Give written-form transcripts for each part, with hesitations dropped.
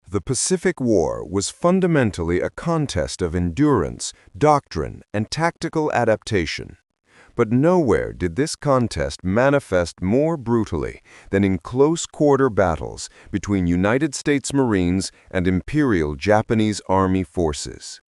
The Pacific War was fundamentally a contest of endurance, doctrine, and tactical adaptation. But nowhere did this contest manifest more brutally than in close-quarter battles between United States Marines and Imperial Japanese Army forces.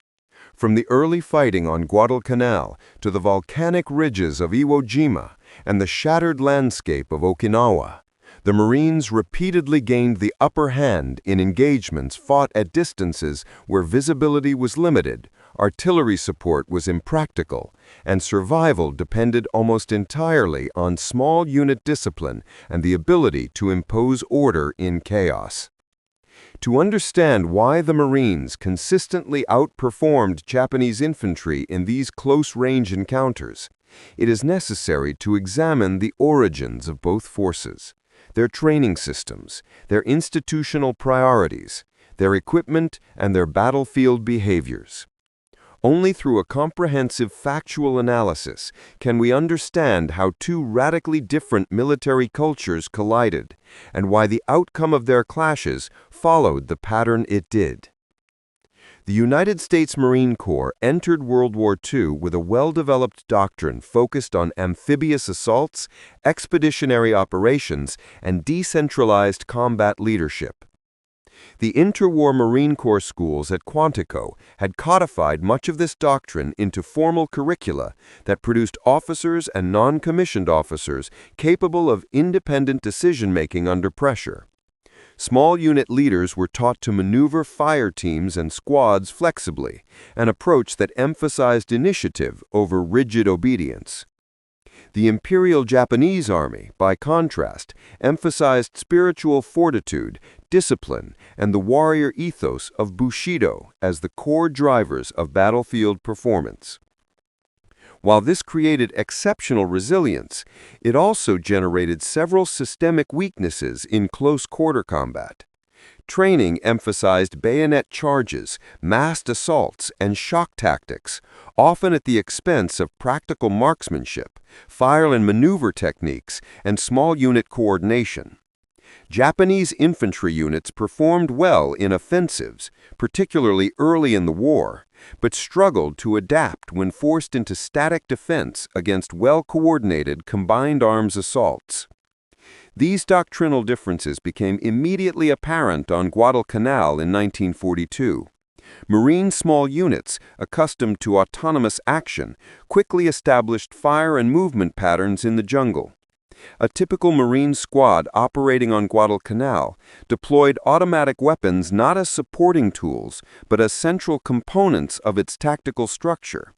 From the early fighting on Guadalcanal to the volcanic ridges of Iwo Jima and the shattered landscape of Okinawa, the Marines repeatedly gained the upper hand in engagements fought at distances where visibility was limited, artillery support was impractical, and survival depended almost entirely on small unit discipline and the ability to impose order in chaos. To understand why the Marines consistently outperformed Japanese infantry in these close-range encounters, it is necessary to examine the origins of both forces, their training systems, their institutional priorities, their equipment, and their battlefield behaviors. Only through a comprehensive factual analysis can we understand how two radically different military cultures collided, and why the outcome of their clashes followed the pattern it did. The United States Marine Corps entered World War II with a well-developed doctrine focused on amphibious assaults, expeditionary operations, and decentralized combat leadership. The interwar Marine Corps schools at Quantico had codified much of this doctrine into formal curricula that produced officers and non-commissioned officers capable of independent decision-making under pressure. Small unit leaders were taught to maneuver fire teams and squads flexibly, an approach that emphasized initiative over rigid obedience. The Imperial Japanese Army, by contrast, emphasized spiritual fortitude, discipline, and the warrior ethos of Bushido as the core drivers of battlefield performance. While this created exceptional resilience, it also generated several systemic weaknesses in close-quarter combat. Training emphasized bayonet charges, massed assaults, and shock tactics, often at the expense of practical marksmanship, fire and maneuver techniques, and small unit coordination. Japanese infantry units performed well in offensives, particularly early in the war, but struggled to adapt when forced into static defense against well-coordinated combined arms assaults. These doctrinal differences became immediately apparent on Guadalcanal in 1942. Marine small units, accustomed to autonomous action, quickly established fire and movement patterns in the jungle. A typical Marine squad operating on Guadalcanal deployed automatic weapons not as supporting tools, but as central components of its tactical structure.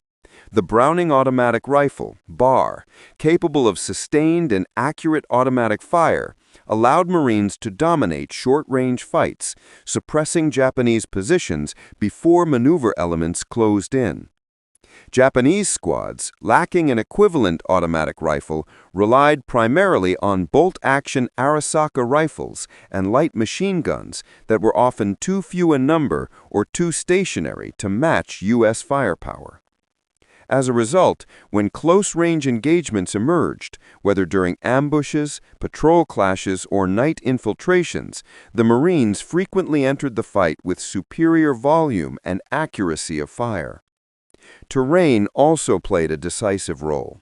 The Browning automatic rifle, BAR, capable of sustained and accurate automatic fire, allowed Marines to dominate short-range fights, suppressing Japanese positions before maneuver elements closed in. Japanese squads, lacking an equivalent automatic rifle, relied primarily on bolt-action Arisaka rifles and light machine guns that were often too few in number or too stationary to match U.S. firepower. As a result, when close-range engagements emerged, whether during ambushes, patrol clashes, or night infiltrations, the Marines frequently entered the fight with superior volume and accuracy of fire. Terrain also played a decisive role.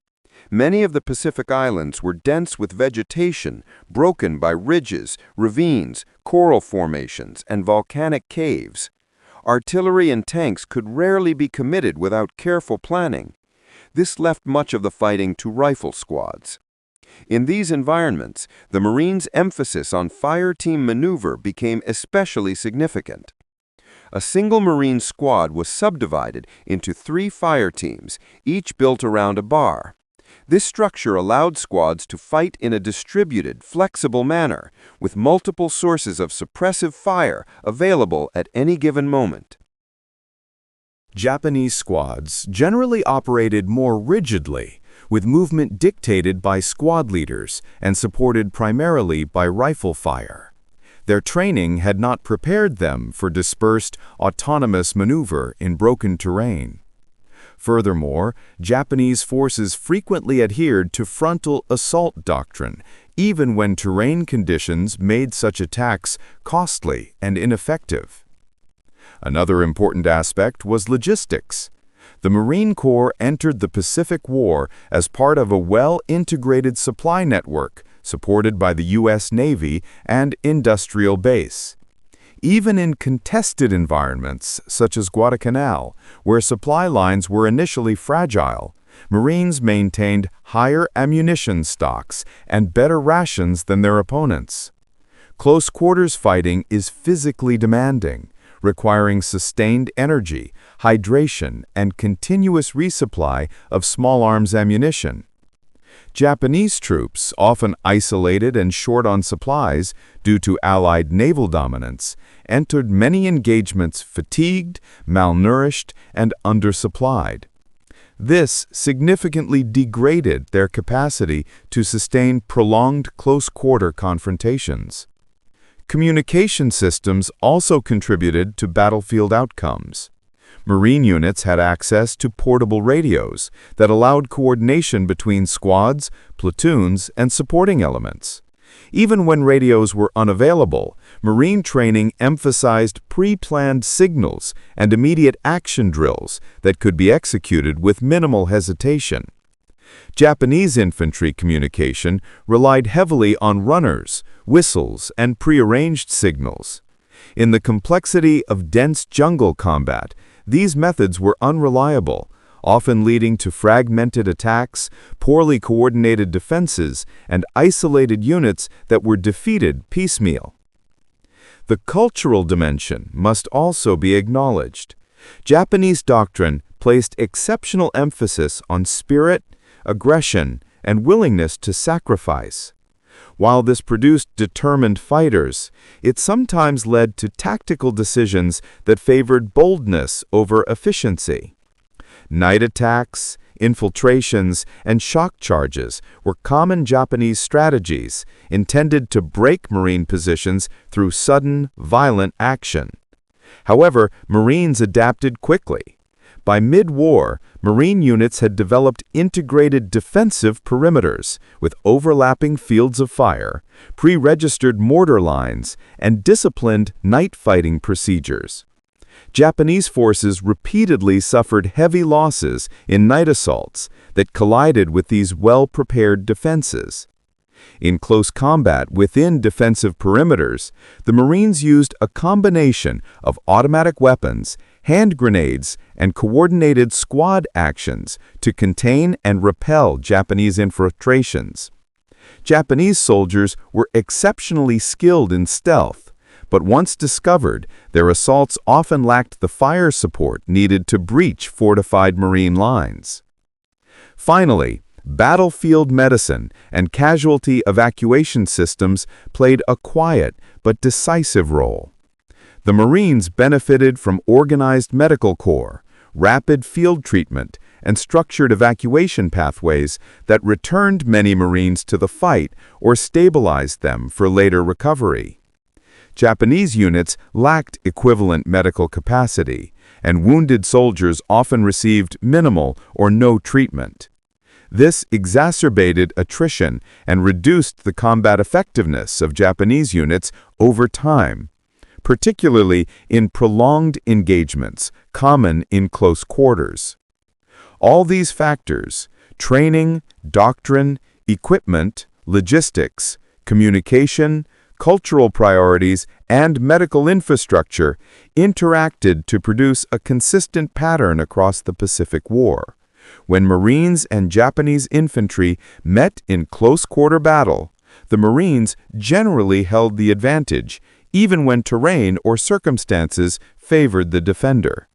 Many of the Pacific Islands were dense with vegetation, broken by ridges, ravines, coral formations, and volcanic caves. Artillery and tanks could rarely be committed without careful planning. This left much of the fighting to rifle squads. In these environments, the Marines' emphasis on fire team maneuver became especially significant. A single Marine squad was subdivided into 3 fire teams, each built around a bar. This structure allowed squads to fight in a distributed, flexible manner, with multiple sources of suppressive fire available at any given moment. Japanese squads generally operated more rigidly, with movement dictated by squad leaders and supported primarily by rifle fire. Their training had not prepared them for dispersed, autonomous maneuver in broken terrain. Furthermore, Japanese forces frequently adhered to frontal assault doctrine, even when terrain conditions made such attacks costly and ineffective. Another important aspect was logistics. The Marine Corps entered the Pacific War as part of a well-integrated supply network supported by the U.S. Navy and industrial base. Even in contested environments, such as Guadalcanal, where supply lines were initially fragile, Marines maintained higher ammunition stocks and better rations than their opponents. Close quarters fighting is physically demanding, requiring sustained energy, hydration, and continuous resupply of small arms ammunition. Japanese troops, often isolated and short on supplies due to Allied naval dominance, entered many engagements fatigued, malnourished, and undersupplied. This significantly degraded their capacity to sustain prolonged close-quarter confrontations. Communication systems also contributed to battlefield outcomes. Marine units had access to portable radios that allowed coordination between squads, platoons, and supporting elements. Even when radios were unavailable, Marine training emphasized pre-planned signals and immediate action drills that could be executed with minimal hesitation. Japanese infantry communication relied heavily on runners, whistles, and prearranged signals. In the complexity of dense jungle combat, these methods were unreliable, often leading to fragmented attacks, poorly coordinated defenses, and isolated units that were defeated piecemeal. The cultural dimension must also be acknowledged. Japanese doctrine placed exceptional emphasis on spirit, aggression, and willingness to sacrifice. While this produced determined fighters, it sometimes led to tactical decisions that favored boldness over efficiency. Night attacks, infiltrations, and shock charges were common Japanese strategies intended to break Marine positions through sudden, violent action. However, Marines adapted quickly. By mid-war, Marine units had developed integrated defensive perimeters with overlapping fields of fire, pre-registered mortar lines, and disciplined night fighting procedures. Japanese forces repeatedly suffered heavy losses in night assaults that collided with these well-prepared defenses. In close combat within defensive perimeters, the Marines used a combination of automatic weapons, hand grenades, and coordinated squad actions to contain and repel Japanese infiltrations. Japanese soldiers were exceptionally skilled in stealth, but once discovered, their assaults often lacked the fire support needed to breach fortified Marine lines. Finally, battlefield medicine and casualty evacuation systems played a quiet but decisive role. The Marines benefited from organized medical corps, rapid field treatment, and structured evacuation pathways that returned many Marines to the fight or stabilized them for later recovery. Japanese units lacked equivalent medical capacity, and wounded soldiers often received minimal or no treatment. This exacerbated attrition and reduced the combat effectiveness of Japanese units over time, particularly in prolonged engagements common in close quarters. All these factors, training, doctrine, equipment, logistics, communication, cultural priorities, and medical infrastructure, interacted to produce a consistent pattern across the Pacific War. When Marines and Japanese infantry met in close-quarter battle, the Marines generally held the advantage, even when terrain or circumstances favored the defender.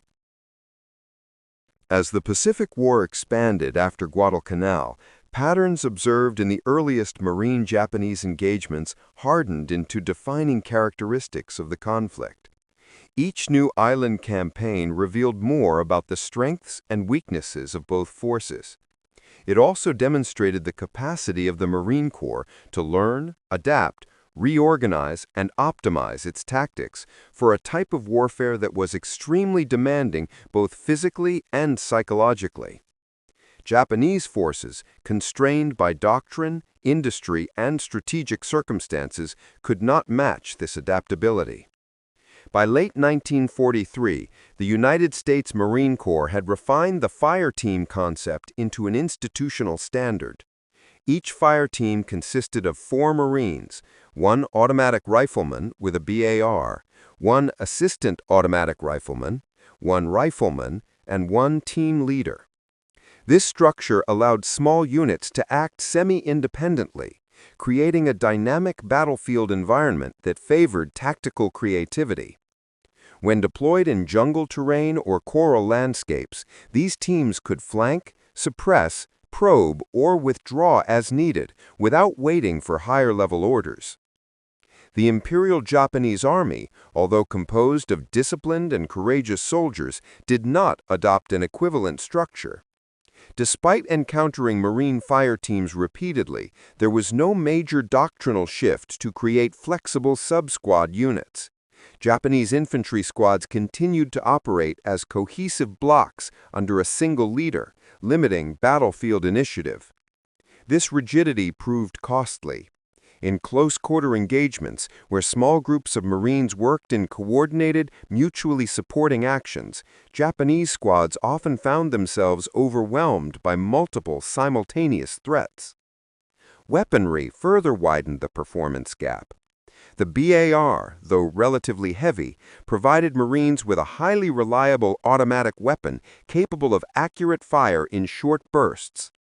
As the Pacific War expanded after Guadalcanal, patterns observed in the earliest Marine-Japanese engagements hardened into defining characteristics of the conflict. Each new island campaign revealed more about the strengths and weaknesses of both forces. It also demonstrated the capacity of the Marine Corps to learn, adapt, reorganize, and optimize its tactics for a type of warfare that was extremely demanding both physically and psychologically. Japanese forces, constrained by doctrine, industry, and strategic circumstances, could not match this adaptability. By late 1943, the United States Marine Corps had refined the fire team concept into an institutional standard. Each fire team consisted of 4 Marines, 1 automatic rifleman with a BAR, 1 assistant automatic rifleman, 1 rifleman, and 1 team leader. This structure allowed small units to act semi-independently, creating a dynamic battlefield environment that favored tactical creativity. When deployed in jungle terrain or coral landscapes, these teams could flank, suppress, probe, or withdraw as needed without waiting for higher-level orders. The Imperial Japanese Army, although composed of disciplined and courageous soldiers, did not adopt an equivalent structure. Despite encountering Marine fire teams repeatedly, there was no major doctrinal shift to create flexible sub-squad units. Japanese infantry squads continued to operate as cohesive blocks under a single leader, limiting battlefield initiative. This rigidity proved costly. In close-quarter engagements, where small groups of Marines worked in coordinated, mutually supporting actions, Japanese squads often found themselves overwhelmed by multiple simultaneous threats. Weaponry further widened the performance gap. The BAR, though relatively heavy, provided Marines with a highly reliable automatic weapon capable of accurate fire in short bursts.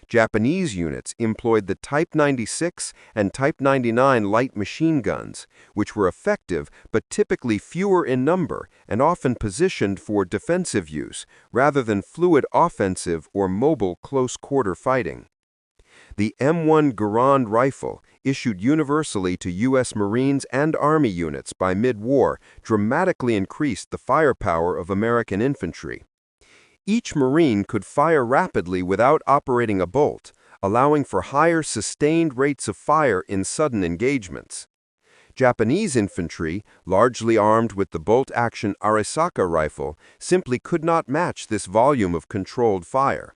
Japanese units employed the Type 96 and Type 99 light machine guns, which were effective but typically fewer in number and often positioned for defensive use rather than fluid offensive or mobile close-quarter fighting. The M1 Garand rifle, issued universally to U.S. Marines and Army units by mid-war, dramatically increased the firepower of American infantry. Each Marine could fire rapidly without operating a bolt, allowing for higher sustained rates of fire in sudden engagements. Japanese infantry, largely armed with the bolt-action Arisaka rifle, simply could not match this volume of controlled fire.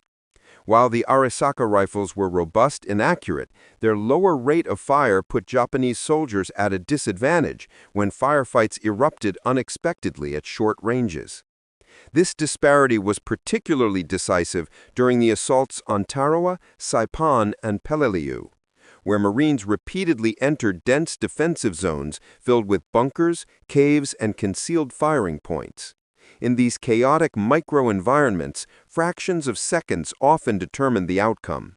While the Arisaka rifles were robust and accurate, their lower rate of fire put Japanese soldiers at a disadvantage when firefights erupted unexpectedly at short ranges. This disparity was particularly decisive during the assaults on Tarawa, Saipan, and Peleliu, where Marines repeatedly entered dense defensive zones filled with bunkers, caves, and concealed firing points. In these chaotic micro-environments, fractions of seconds often determined the outcome.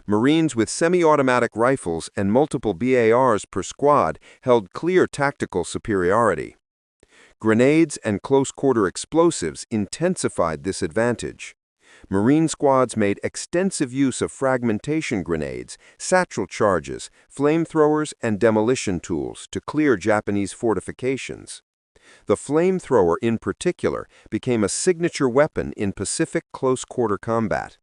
Marines with semi-automatic rifles and multiple BARs per squad held clear tactical superiority. Grenades and close-quarter explosives intensified this advantage. Marine squads made extensive use of fragmentation grenades, satchel charges, flamethrowers, and demolition tools to clear Japanese fortifications. The flamethrower, in particular, became a signature weapon in Pacific close-quarter combat.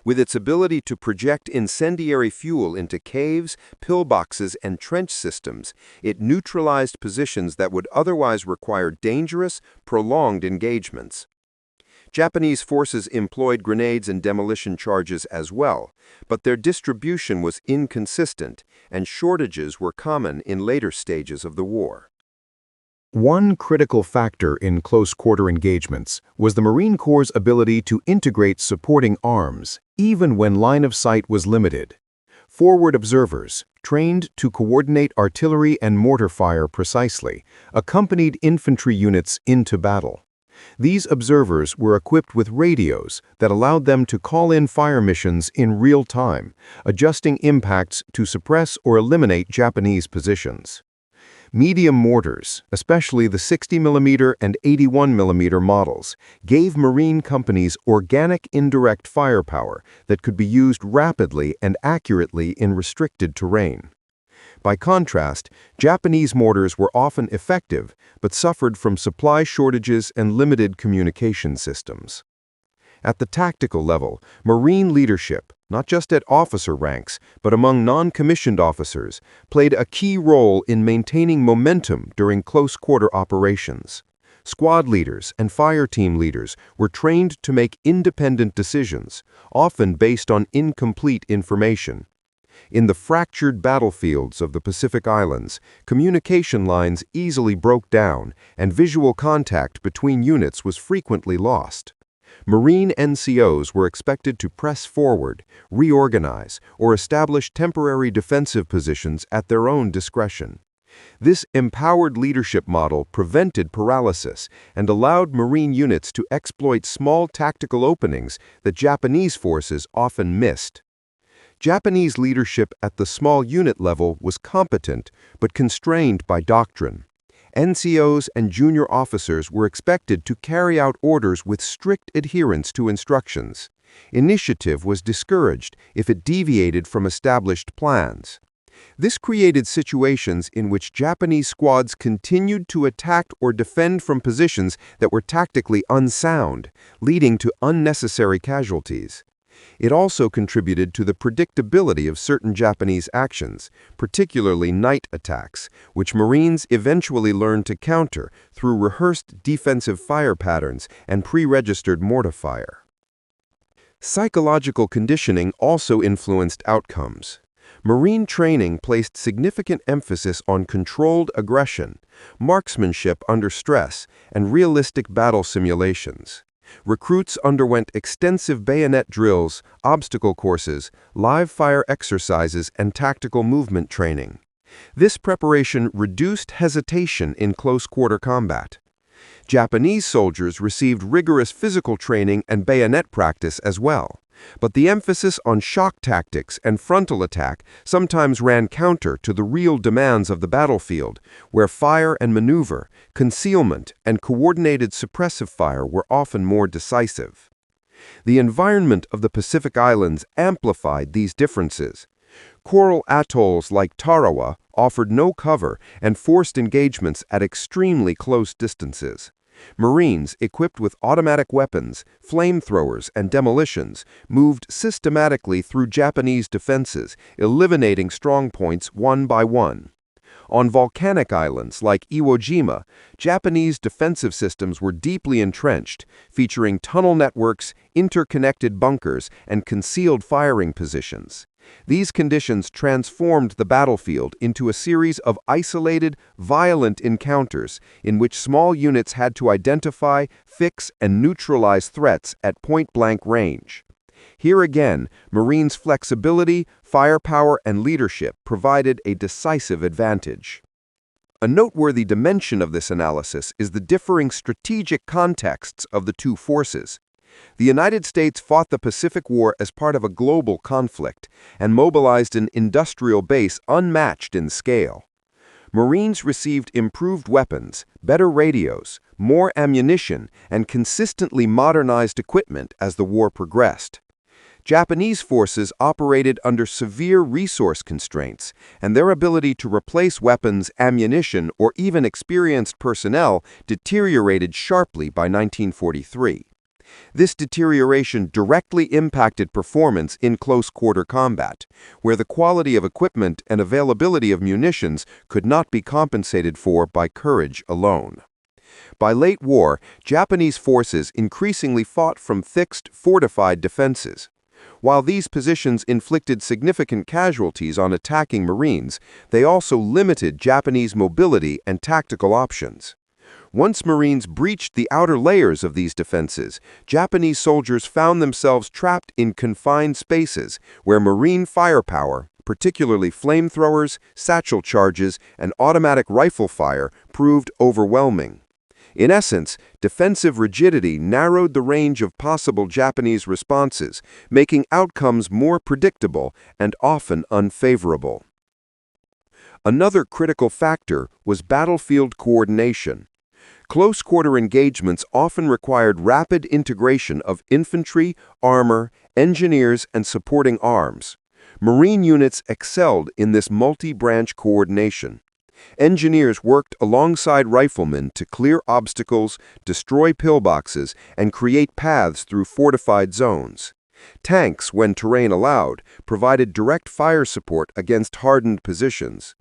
With its ability to project incendiary fuel into caves, pillboxes, and trench systems, it neutralized positions that would otherwise require dangerous, prolonged engagements. Japanese forces employed grenades and demolition charges as well, but their distribution was inconsistent, and shortages were common in later stages of the war. One critical factor in close-quarter engagements was the Marine Corps' ability to integrate supporting arms, even when line of sight was limited. Forward observers, trained to coordinate artillery and mortar fire precisely, accompanied infantry units into battle. These observers were equipped with radios that allowed them to call in fire missions in real time, adjusting impacts to suppress or eliminate Japanese positions. Medium mortars, especially the 60mm and 81mm models, gave Marine companies organic indirect firepower that could be used rapidly and accurately in restricted terrain. By contrast, Japanese mortars were often effective but suffered from supply shortages and limited communication systems. At the tactical level, Marine leadership, not just at officer ranks, but among non-commissioned officers, played a key role in maintaining momentum during close-quarter operations. Squad leaders and fire team leaders were trained to make independent decisions, often based on incomplete information. In the fractured battlefields of the Pacific Islands, communication lines easily broke down, and visual contact between units was frequently lost. Marine NCOs were expected to press forward, reorganize, or establish temporary defensive positions at their own discretion. This empowered leadership model prevented paralysis and allowed Marine units to exploit small tactical openings that Japanese forces often missed. Japanese leadership at the small unit level was competent but constrained by doctrine. NCOs and junior officers were expected to carry out orders with strict adherence to instructions. Initiative was discouraged if it deviated from established plans. This created situations in which Japanese squads continued to attack or defend from positions that were tactically unsound, leading to unnecessary casualties. It also contributed to the predictability of certain Japanese actions, particularly night attacks, which Marines eventually learned to counter through rehearsed defensive fire patterns and pre-registered mortar fire. Psychological conditioning also influenced outcomes. Marine training placed significant emphasis on controlled aggression, marksmanship under stress, and realistic battle simulations. Recruits underwent extensive bayonet drills, obstacle courses, live fire exercises, and tactical movement training. This preparation reduced hesitation in close-quarter combat. Japanese soldiers received rigorous physical training and bayonet practice as well, but the emphasis on shock tactics and frontal attack sometimes ran counter to the real demands of the battlefield, where fire and maneuver, concealment, and coordinated suppressive fire were often more decisive. The environment of the Pacific Islands amplified these differences. Coral atolls like Tarawa offered no cover and forced engagements at extremely close distances. Marines equipped with automatic weapons, flamethrowers, and demolitions moved systematically through Japanese defenses, eliminating strong points one by one. On volcanic islands like Iwo Jima, Japanese defensive systems were deeply entrenched, featuring tunnel networks, interconnected bunkers, and concealed firing positions. These conditions transformed the battlefield into a series of isolated, violent encounters in which small units had to identify, fix, and neutralize threats at point-blank range. Here again, Marines' flexibility, firepower, and leadership provided a decisive advantage. A noteworthy dimension of this analysis is the differing strategic contexts of the two forces. The United States fought the Pacific War as part of a global conflict and mobilized an industrial base unmatched in scale. Marines received improved weapons, better radios, more ammunition, and consistently modernized equipment as the war progressed. Japanese forces operated under severe resource constraints, and their ability to replace weapons, ammunition, or even experienced personnel deteriorated sharply by 1943. This deterioration directly impacted performance in close-quarter combat, where the quality of equipment and availability of munitions could not be compensated for by courage alone. By late war, Japanese forces increasingly fought from fixed, fortified defenses. While these positions inflicted significant casualties on attacking Marines, they also limited Japanese mobility and tactical options. Once Marines breached the outer layers of these defenses, Japanese soldiers found themselves trapped in confined spaces where Marine firepower, particularly flamethrowers, satchel charges, and automatic rifle fire, proved overwhelming. In essence, defensive rigidity narrowed the range of possible Japanese responses, making outcomes more predictable and often unfavorable. Another critical factor was battlefield coordination. Close-quarter engagements often required rapid integration of infantry, armor, engineers, and supporting arms. Marine units excelled in this multi-branch coordination. Engineers worked alongside riflemen to clear obstacles, destroy pillboxes, and create paths through fortified zones. Tanks, when terrain allowed, provided direct fire support against hardened positions.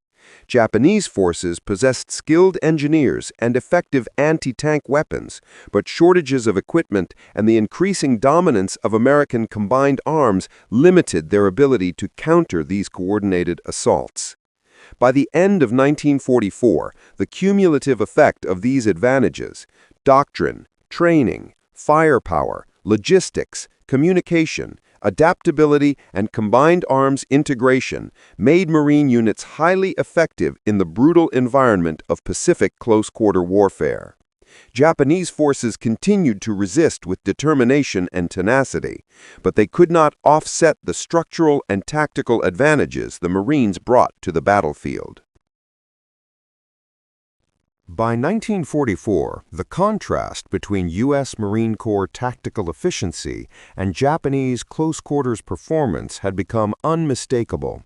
Japanese forces possessed skilled engineers and effective anti-tank weapons, but shortages of equipment and the increasing dominance of American combined arms limited their ability to counter these coordinated assaults. By the end of 1944, the cumulative effect of these advantages—doctrine, training, firepower, logistics, communication, adaptability, and combined arms integration—made Marine units highly effective in the brutal environment of Pacific close-quarter warfare. Japanese forces continued to resist with determination and tenacity, but they could not offset the structural and tactical advantages the Marines brought to the battlefield. By 1944, the contrast between U.S. Marine Corps tactical efficiency and Japanese close-quarters performance had become unmistakable.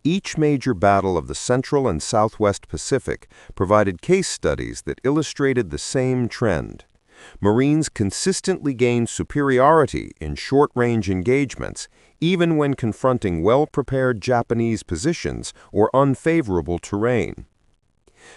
Each major battle of the Central and Southwest Pacific provided case studies that illustrated the same trend. Marines consistently gained superiority in short-range engagements, even when confronting well-prepared Japanese positions or unfavorable terrain.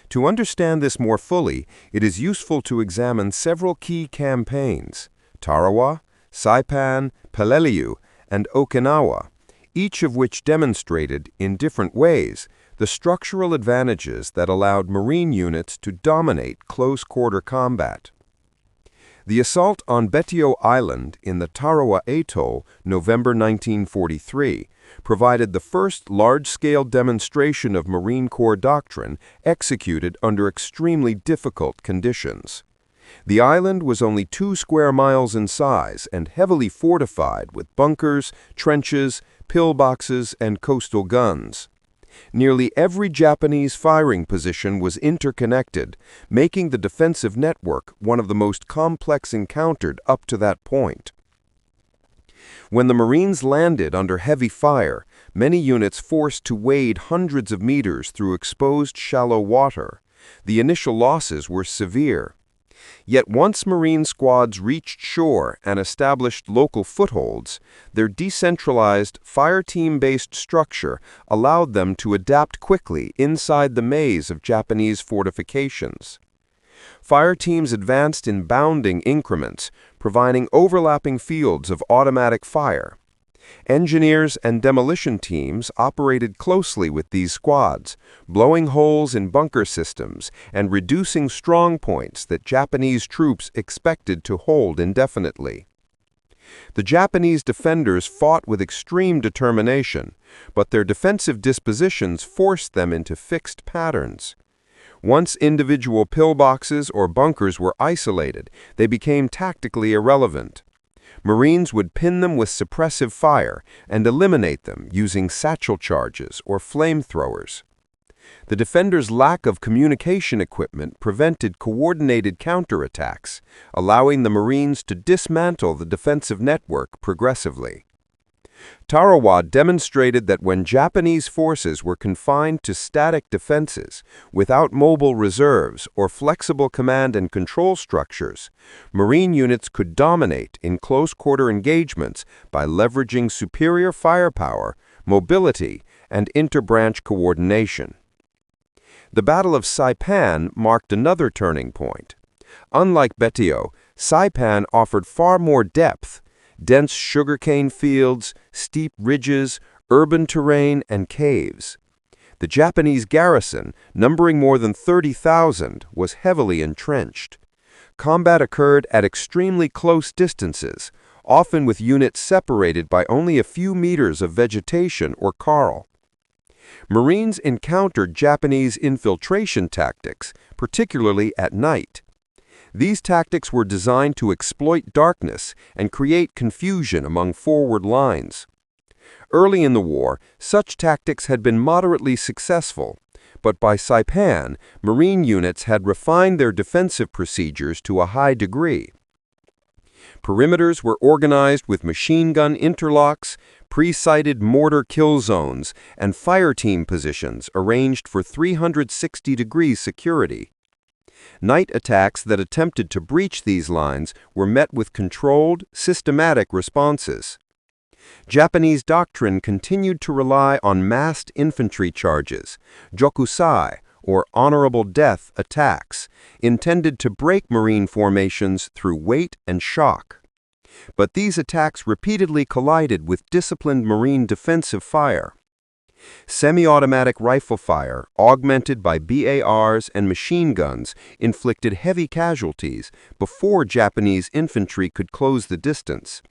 To understand this more fully, it is useful to examine several key campaigns: Tarawa, Saipan, Peleliu, and Okinawa, each of which demonstrated, in different ways, the structural advantages that allowed Marine units to dominate close-quarter combat. The assault on Betio Island in the Tarawa Atoll, November 1943, provided the first large-scale demonstration of Marine Corps doctrine executed under extremely difficult conditions. The island was only 2 square miles in size and heavily fortified with bunkers, trenches, pillboxes, and coastal guns. Nearly every Japanese firing position was interconnected, making the defensive network one of the most complex encountered up to that point. When the Marines landed under heavy fire, many units forced to wade hundreds of meters through exposed shallow water. The initial losses were severe. Yet once Marine squads reached shore and established local footholds, their decentralized, fire-team-based structure allowed them to adapt quickly inside the maze of Japanese fortifications. Fire teams advanced in bounding increments, providing overlapping fields of automatic fire. Engineers and demolition teams operated closely with these squads, blowing holes in bunker systems and reducing strong points that Japanese troops expected to hold indefinitely. The Japanese defenders fought with extreme determination, but their defensive dispositions forced them into fixed patterns. Once individual pillboxes or bunkers were isolated, they became tactically irrelevant. Marines would pin them with suppressive fire and eliminate them using satchel charges or flamethrowers. The defenders' lack of communication equipment prevented coordinated counterattacks, allowing the Marines to dismantle the defensive network progressively. Tarawa demonstrated that when Japanese forces were confined to static defenses, without mobile reserves or flexible command and control structures, Marine units could dominate in close-quarter engagements by leveraging superior firepower, mobility, and interbranch coordination. The Battle of Saipan marked another turning point. Unlike Betio, Saipan offered far more depth: dense sugarcane fields, steep ridges, urban terrain, and caves. The Japanese garrison, numbering more than 30,000, was heavily entrenched. Combat occurred at extremely close distances, often with units separated by only a few meters of vegetation or corral. Marines encountered Japanese infiltration tactics, particularly at night. These tactics were designed to exploit darkness and create confusion among forward lines. Early in the war, such tactics had been moderately successful, but by Saipan, Marine units had refined their defensive procedures to a high degree. Perimeters were organized with machine gun interlocks, pre-sighted mortar kill zones, and fire team positions arranged for 360-degree security. Night attacks that attempted to breach these lines were met with controlled, systematic responses. Japanese doctrine continued to rely on massed infantry charges, jokusai, or honorable death attacks, intended to break Marine formations through weight and shock. But these attacks repeatedly collided with disciplined Marine defensive fire. Semi-automatic rifle fire, augmented by BARs and machine guns, inflicted heavy casualties before Japanese infantry could close the distance.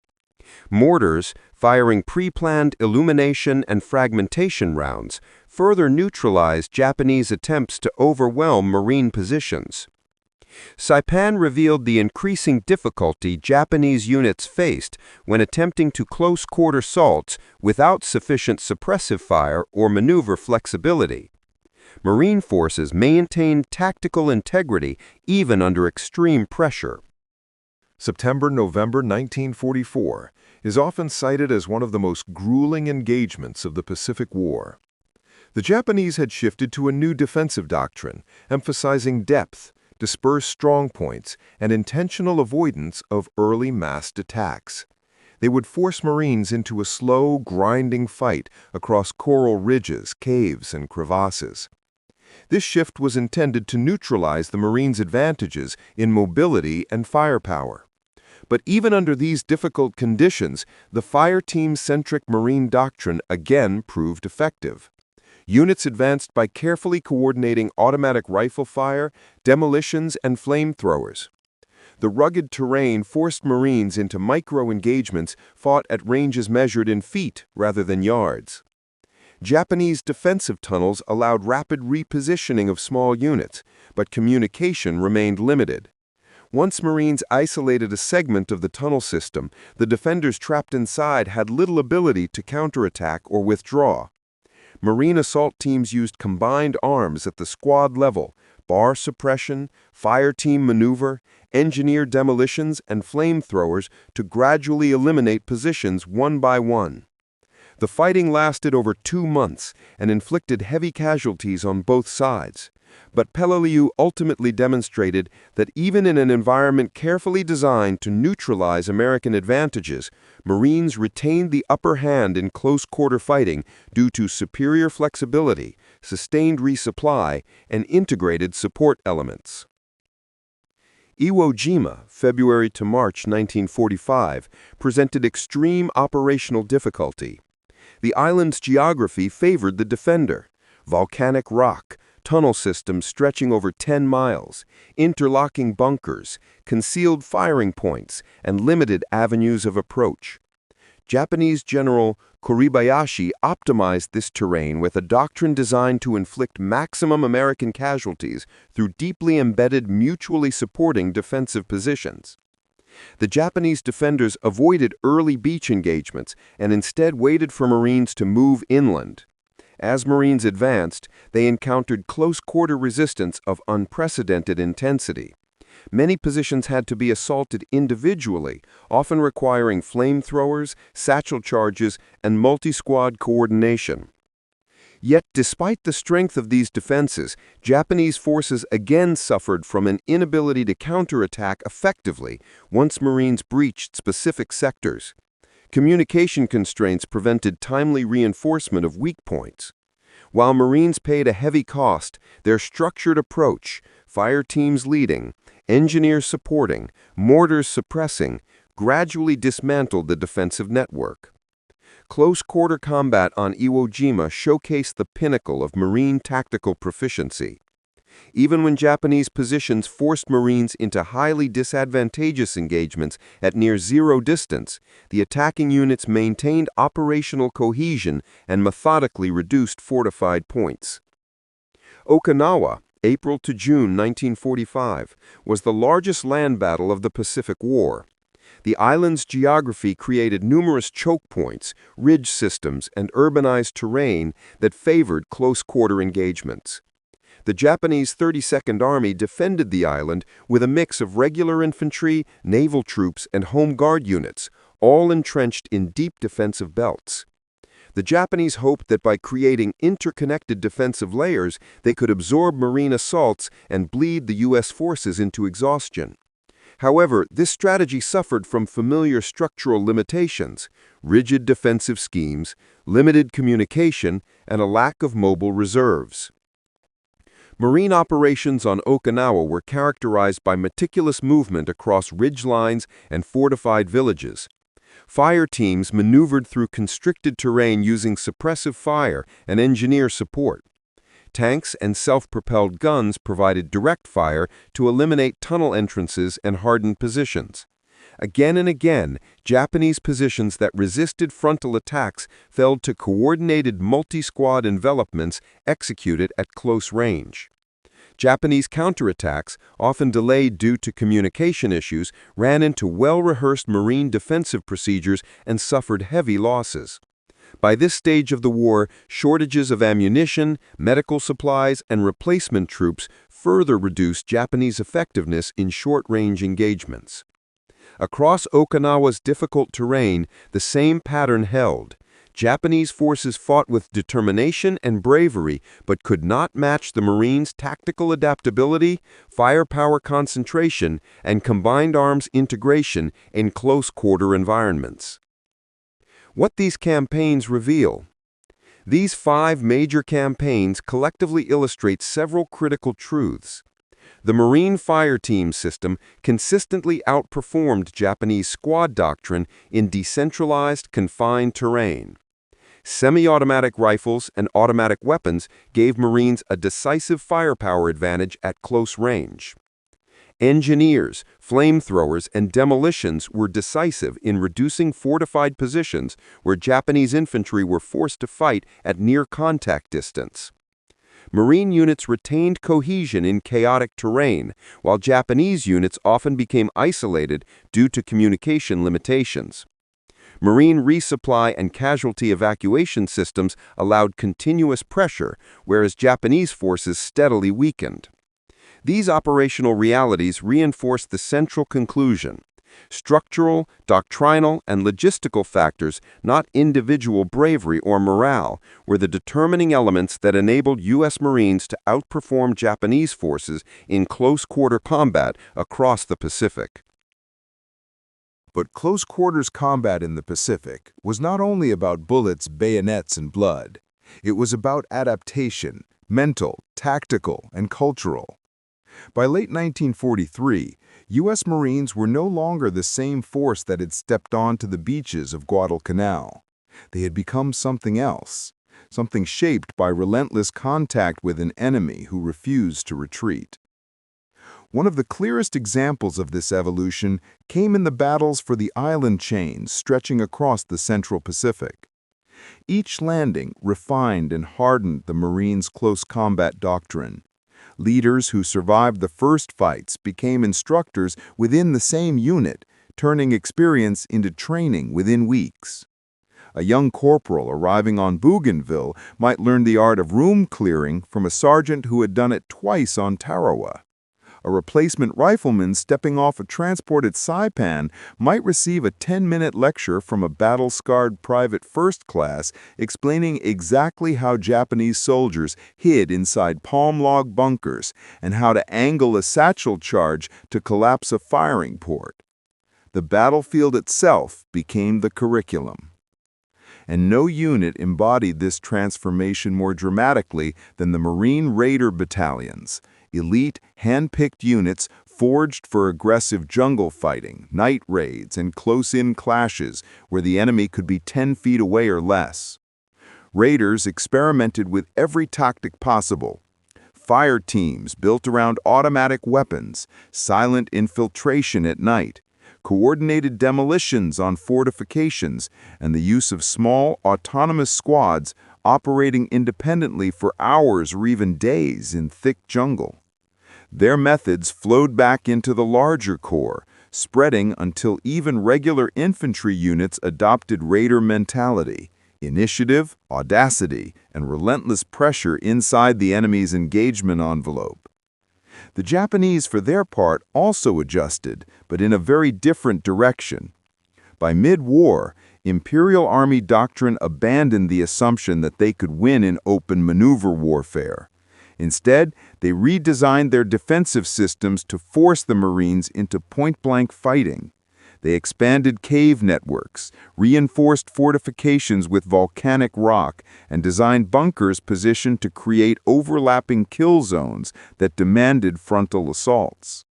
Mortars, firing pre-planned illumination and fragmentation rounds, further neutralized Japanese attempts to overwhelm Marine positions. Saipan revealed the increasing difficulty Japanese units faced when attempting to close-quarter assaults without sufficient suppressive fire or maneuver flexibility. Marine forces maintained tactical integrity even under extreme pressure. September-November 1944 is often cited as one of the most grueling engagements of the Pacific War. The Japanese had shifted to a new defensive doctrine, emphasizing depth, dispersed strongpoints, and intentional avoidance of early massed attacks. They would force Marines into a slow, grinding fight across coral ridges, caves, and crevasses. This shift was intended to neutralize the Marines' advantages in mobility and firepower. But even under these difficult conditions, the fire-team-centric Marine doctrine again proved effective. Units advanced by carefully coordinating automatic rifle fire, demolitions, and flamethrowers. The rugged terrain forced Marines into micro-engagements fought at ranges measured in feet rather than yards. Japanese defensive tunnels allowed rapid repositioning of small units, but communication remained limited. Once Marines isolated a segment of the tunnel system, the defenders trapped inside had little ability to counterattack or withdraw. Marine assault teams used combined arms at the squad level, bar suppression, fire team maneuver, engineered demolitions, and flamethrowers to gradually eliminate positions one by one. The fighting lasted over 2 months and inflicted heavy casualties on both sides. But Peleliu ultimately demonstrated that even in an environment carefully designed to neutralize American advantages, Marines retained the upper hand in close-quarter fighting due to superior flexibility, sustained resupply, and integrated support elements. Iwo Jima, February to March 1945, presented extreme operational difficulty. The island's geography favored the defender. Volcanic rock, tunnel systems stretching over 10 miles, interlocking bunkers, concealed firing points, and limited avenues of approach. Japanese General Kuribayashi optimized this terrain with a doctrine designed to inflict maximum American casualties through deeply embedded, mutually supporting defensive positions. The Japanese defenders avoided early beach engagements and instead waited for Marines to move inland. As Marines advanced, they encountered close-quarter resistance of unprecedented intensity. Many positions had to be assaulted individually, often requiring flamethrowers, satchel charges, and multi-squad coordination. Yet, despite the strength of these defenses, Japanese forces again suffered from an inability to counterattack effectively once Marines breached specific sectors. Communication constraints prevented timely reinforcement of weak points. While Marines paid a heavy cost, their structured approach, fire teams leading, engineers supporting, mortars suppressing, gradually dismantled the defensive network. Close-quarter combat on Iwo Jima showcased the pinnacle of Marine tactical proficiency. Even when Japanese positions forced Marines into highly disadvantageous engagements at near zero distance, the attacking units maintained operational cohesion and methodically reduced fortified points. Okinawa, April to June 1945, was the largest land battle of the Pacific War. The island's geography created numerous choke points, ridge systems, and urbanized terrain that favored close-quarter engagements. The Japanese 32nd Army defended the island with a mix of regular infantry, naval troops, and Home Guard units, all entrenched in deep defensive belts. The Japanese hoped that by creating interconnected defensive layers, they could absorb Marine assaults and bleed the U.S. forces into exhaustion. However, this strategy suffered from familiar structural limitations, rigid defensive schemes, limited communication, and a lack of mobile reserves. Marine operations on Okinawa were characterized by meticulous movement across ridge lines and fortified villages. Fire teams maneuvered through constricted terrain using suppressive fire and engineer support. Tanks and self-propelled guns provided direct fire to eliminate tunnel entrances and hardened positions. Again and again, Japanese positions that resisted frontal attacks fell to coordinated multi-squad envelopments executed at close range. Japanese counterattacks, often delayed due to communication issues, ran into well-rehearsed marine defensive procedures and suffered heavy losses. By this stage of the war, shortages of ammunition, medical supplies, and replacement troops further reduced Japanese effectiveness in short-range engagements. Across Okinawa's difficult terrain, the same pattern held. Japanese forces fought with determination and bravery, but could not match the Marines' tactical adaptability, firepower concentration, and combined arms integration in close-quarter environments. What these campaigns reveal. These 5 major campaigns collectively illustrate several critical truths. The Marine Fire Team system consistently outperformed Japanese squad doctrine in decentralized, confined terrain. Semi-automatic rifles and automatic weapons gave Marines a decisive firepower advantage at close range. Engineers, flamethrowers, and demolitions were decisive in reducing fortified positions where Japanese infantry were forced to fight at near-contact distance. Marine units retained cohesion in chaotic terrain, while Japanese units often became isolated due to communication limitations. Marine resupply and casualty evacuation systems allowed continuous pressure, whereas Japanese forces steadily weakened. These operational realities reinforce the central conclusion. Structural, doctrinal, and logistical factors, not individual bravery or morale, were the determining elements that enabled U.S. Marines to outperform Japanese forces in close-quarter combat across the Pacific. But close-quarters combat in the Pacific was not only about bullets, bayonets, and blood. It was about adaptation, mental, tactical, and cultural. By late 1943, U.S. Marines were no longer the same force that had stepped onto the beaches of Guadalcanal. They had become something else, something shaped by relentless contact with an enemy who refused to retreat. One of the clearest examples of this evolution came in the battles for the island chains stretching across the Central Pacific. Each landing refined and hardened the Marines' close combat doctrine. Leaders who survived the first fights became instructors within the same unit, turning experience into training within weeks. A young corporal arriving on Bougainville might learn the art of room clearing from a sergeant who had done it twice on Tarawa. A replacement rifleman stepping off a transport at Saipan might receive a 10-minute lecture from a battle-scarred private first class explaining exactly how Japanese soldiers hid inside palm log bunkers and how to angle a satchel charge to collapse a firing port. The battlefield itself became the curriculum. And no unit embodied this transformation more dramatically than the Marine Raider battalions. Elite, hand-picked units forged for aggressive jungle fighting, night raids, and close-in clashes where the enemy could be 10 feet away or less. Raiders experimented with every tactic possible. Fire teams built around automatic weapons, silent infiltration at night, coordinated demolitions on fortifications, and the use of small, autonomous squads operating independently for hours or even days in thick jungle. Their methods flowed back into the larger corps, spreading until even regular infantry units adopted Raider mentality, initiative, audacity, and relentless pressure inside the enemy's engagement envelope. The Japanese, for their part, also adjusted, but in a very different direction. By mid-war, Imperial Army doctrine abandoned the assumption that they could win in open maneuver warfare. Instead, they redesigned their defensive systems to force the Marines into point-blank fighting. They expanded cave networks, reinforced fortifications with volcanic rock, and designed bunkers positioned to create overlapping kill zones that demanded frontal assaults.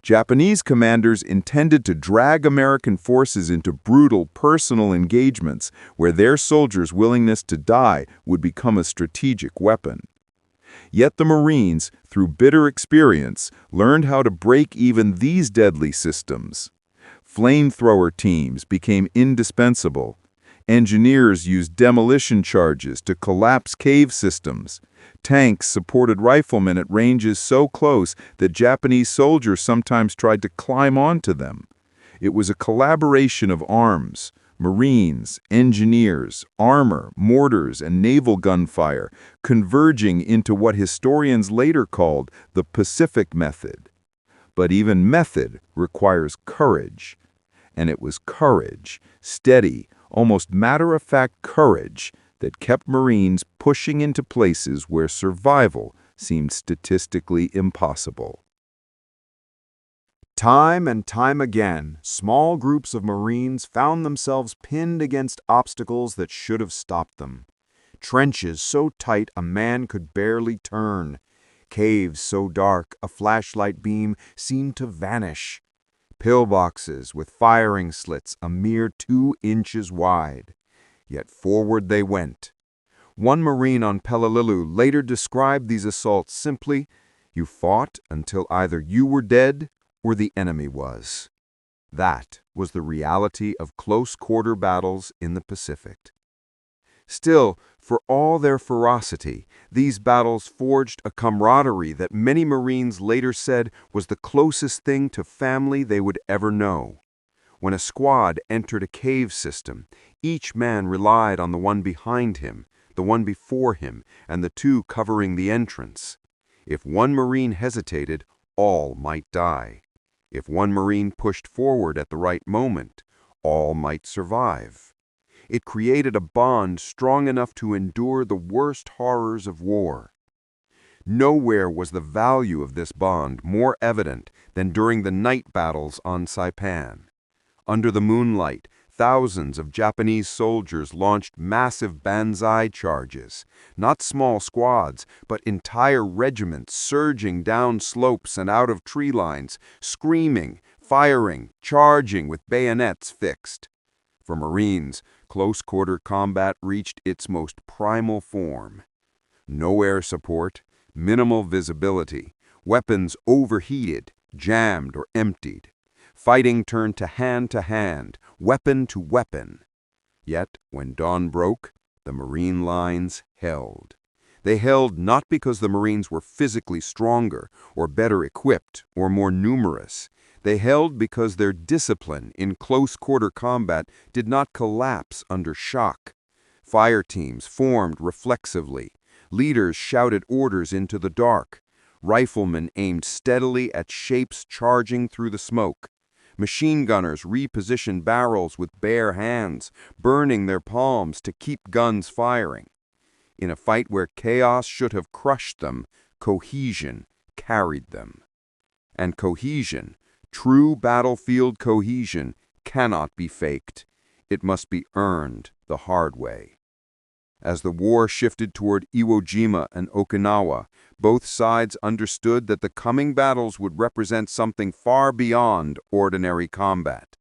Japanese commanders intended to drag American forces into brutal personal engagements where their soldiers' willingness to die would become a strategic weapon. Yet the Marines, through bitter experience, learned how to break even these deadly systems. Flamethrower teams became indispensable. Engineers used demolition charges to collapse cave systems. Tanks supported riflemen at ranges so close that Japanese soldiers sometimes tried to climb onto them. It was a collaboration of arms, Marines, engineers, armor, mortars, and naval gunfire, converging into what historians later called the Pacific Method. But even method requires courage. And it was courage, steady, almost matter-of-fact courage, that kept Marines pushing into places where survival seemed statistically impossible. Time and time again, small groups of Marines found themselves pinned against obstacles that should have stopped them. Trenches so tight a man could barely turn. Caves so dark a flashlight beam seemed to vanish. Pillboxes with firing slits a mere 2 inches wide. Yet forward they went. One Marine on Peleliu later described these assaults simply, "You fought until either you were dead or the enemy was." That was the reality of close-quarter battles in the Pacific. Still, for all their ferocity, these battles forged a camaraderie that many Marines later said was the closest thing to family they would ever know. When a squad entered a cave system, each man relied on the one behind him, the one before him, and the 2 covering the entrance. If one Marine hesitated, all might die. If one Marine pushed forward at the right moment, all might survive. It created a bond strong enough to endure the worst horrors of war. Nowhere was the value of this bond more evident than during the night battles on Saipan. Under the moonlight, thousands of Japanese soldiers launched massive banzai charges, not small squads, but entire regiments surging down slopes and out of tree lines, screaming, firing, charging with bayonets fixed. For Marines, close-quarter combat reached its most primal form. No air support, minimal visibility, weapons overheated, jammed, or emptied. Fighting turned to hand, weapon to weapon. Yet, when dawn broke, the Marine lines held. They held not because the Marines were physically stronger, or better equipped, or more numerous. They held because their discipline in close-quarter combat did not collapse under shock. Fire teams formed reflexively. Leaders shouted orders into the dark. Riflemen aimed steadily at shapes charging through the smoke. Machine gunners repositioned barrels with bare hands, burning their palms to keep guns firing. In a fight where chaos should have crushed them, cohesion carried them. And cohesion, true battlefield cohesion, cannot be faked. It must be earned the hard way. As the war shifted toward Iwo Jima and Okinawa, both sides understood that the coming battles would represent something far beyond ordinary combat.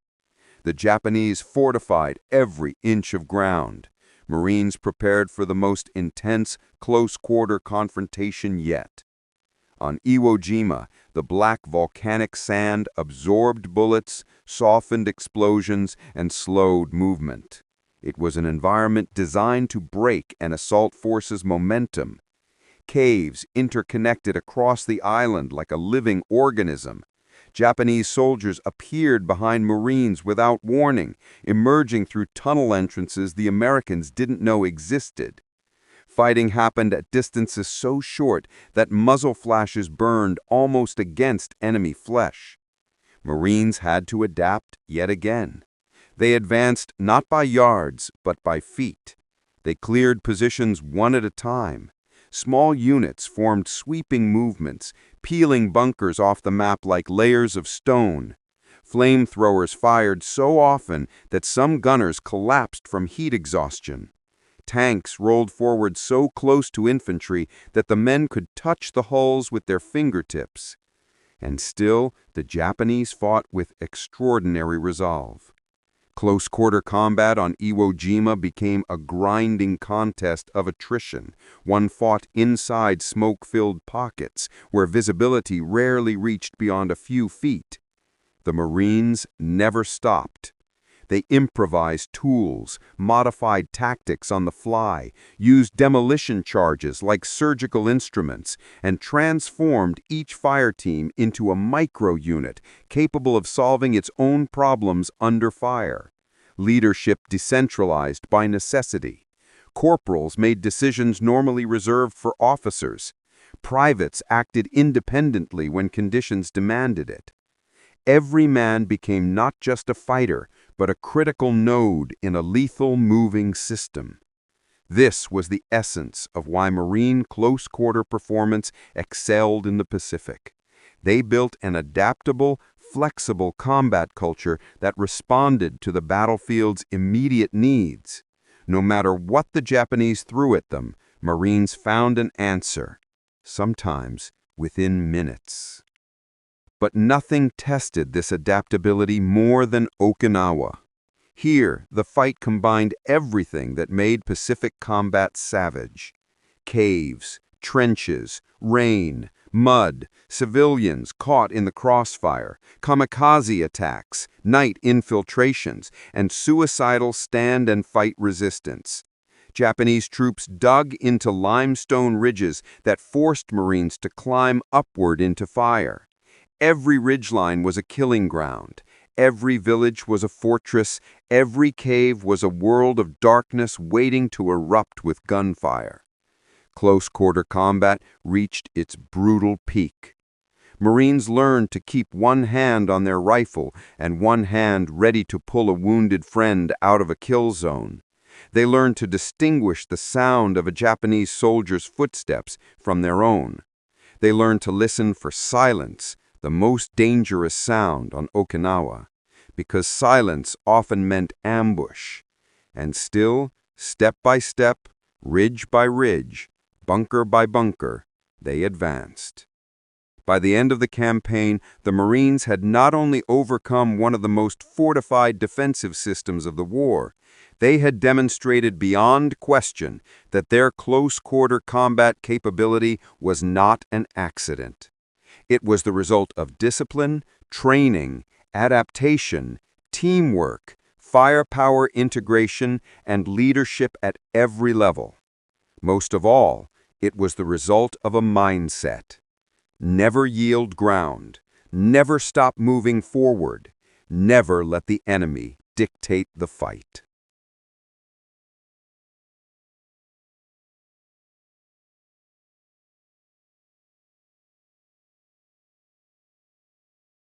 The Japanese fortified every inch of ground. Marines prepared for the most intense close-quarter confrontation yet. On Iwo Jima, the black volcanic sand absorbed bullets, softened explosions, and slowed movement. It was an environment designed to break an assault force's momentum. Caves interconnected across the island like a living organism. Japanese soldiers appeared behind Marines without warning, emerging through tunnel entrances the Americans didn't know existed. Fighting happened at distances so short that muzzle flashes burned almost against enemy flesh. Marines had to adapt yet again. They advanced not by yards, but by feet. They cleared positions one at a time. Small units formed sweeping movements, peeling bunkers off the map like layers of stone. Flamethrowers fired so often that some gunners collapsed from heat exhaustion. Tanks rolled forward so close to infantry that the men could touch the hulls with their fingertips. And still, the Japanese fought with extraordinary resolve. Close-quarter combat on Iwo Jima became a grinding contest of attrition, one fought inside smoke-filled pockets, where visibility rarely reached beyond a few feet. The Marines never stopped. They improvised tools, modified tactics on the fly, used demolition charges like surgical instruments, and transformed each fire team into a micro-unit capable of solving its own problems under fire. Leadership decentralized by necessity. Corporals made decisions normally reserved for officers. Privates acted independently when conditions demanded it. Every man became not just a fighter, but a critical node in a lethal moving system. This was the essence of why Marine close-quarter performance excelled in the Pacific. They built an adaptable, flexible combat culture that responded to the battlefield's immediate needs. No matter what the Japanese threw at them, Marines found an answer, sometimes within minutes. But nothing tested this adaptability more than Okinawa. Here, the fight combined everything that made Pacific combat savage. Caves, trenches, rain, mud, civilians caught in the crossfire, kamikaze attacks, night infiltrations, and suicidal stand-and-fight resistance. Japanese troops dug into limestone ridges that forced Marines to climb upward into fire. Every ridgeline was a killing ground. Every village was a fortress. Every cave was a world of darkness waiting to erupt with gunfire. Close-quarter combat reached its brutal peak. Marines learned to keep one hand on their rifle and one hand ready to pull a wounded friend out of a kill zone. They learned to distinguish the sound of a Japanese soldier's footsteps from their own. They learned to listen for silence, the most dangerous sound on Okinawa, because silence often meant ambush. And still, step by step, ridge by ridge, bunker by bunker, they advanced. By the end of the campaign, the Marines had not only overcome one of the most fortified defensive systems of the war, they had demonstrated beyond question that their close-quarter combat capability was not an accident. It was the result of discipline, training, adaptation, teamwork, firepower integration, and leadership at every level. Most of all, it was the result of a mindset. Never yield ground, never stop moving forward, never let the enemy dictate the fight.